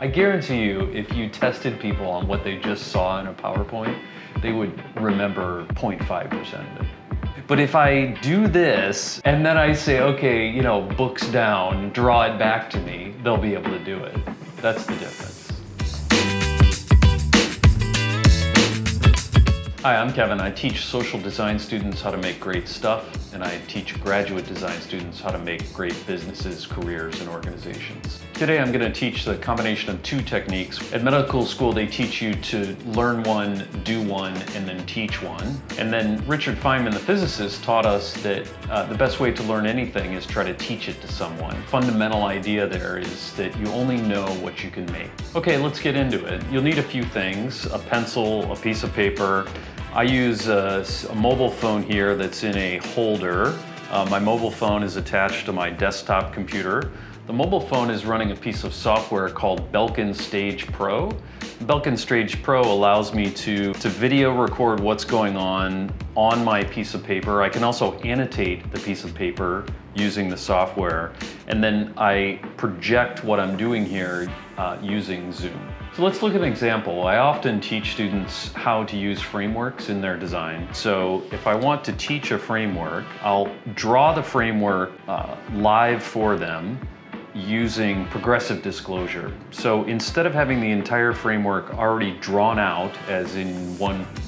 I guarantee you, if you tested people on what they just saw in a PowerPoint, they would remember 0.5% of it. But if I do this, and then I say, okay, you know, books down, draw it back to me, they'll be able to do it. That's the difference. Hi, I'm Kevin. I teach social design students how to make great stuff, and I teach graduate design students how to make great businesses, careers, and organizations. Today I'm going to teach the combination of two techniques. At medical school they teach you to learn one, do one, and then teach one. And then Richard Feynman, the physicist, taught us that the best way to learn anything is try to teach it to someone. Fundamental idea there is that you only know what you can make. Okay, let's get into it. You'll need a few things: a pencil, a piece of paper. I use a mobile phone here that's in a holder. My mobile phone is attached to my desktop computer. The mobile phone is running a piece of software called Belkin Stage Pro. Belkin Stage Pro allows me to video record what's going on my piece of paper. I can also annotate the piece of paper using the software, and then I project what I'm doing here using Zoom. So let's look at an example. I often teach students how to use frameworks in their design. So if I want to teach a framework, I'll draw the framework live for them using progressive disclosure. So instead of having the entire framework already drawn out, as in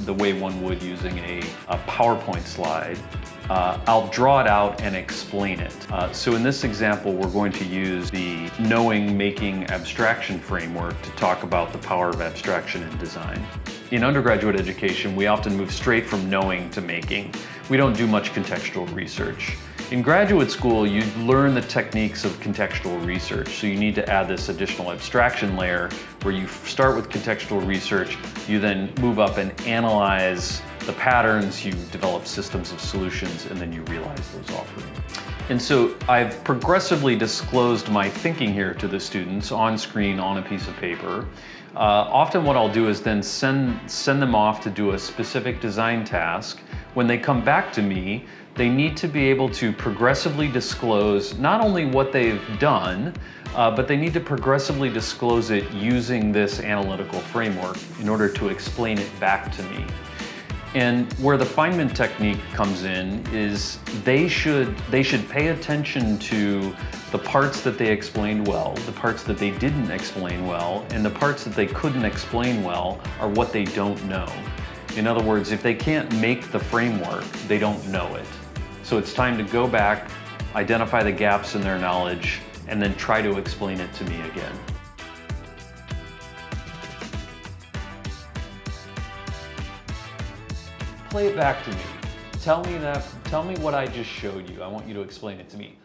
the way one would using a PowerPoint slide, I'll draw it out and explain it. So in this example, we're going to use the knowing, making, abstraction framework to talk about the power of abstraction in design. In undergraduate education, we often move straight from knowing to making. We don't do much contextual research. In graduate school, you learn the techniques of contextual research. So you need to add this additional abstraction layer where you start with contextual research, you then move up and analyze the patterns, you develop systems of solutions, and then you realize those offerings. And so I've progressively disclosed my thinking here to the students on screen on a piece of paper. Often what I'll do is then send them off to do a specific design task. When they come back to me, they need to be able to progressively disclose not only what they've done, but they need to progressively disclose it using this analytical framework in order to explain it back to me. And where the Feynman technique comes in is they should pay attention to the parts that they explained well, the parts that they didn't explain well, and the parts that they couldn't explain well are what they don't know. In other words, if they can't make the framework, they don't know it. So it's time to go back, identify the gaps in their knowledge, and then try to explain it to me again. Play it back to me. Tell me what I just showed you. I want you to explain it to me.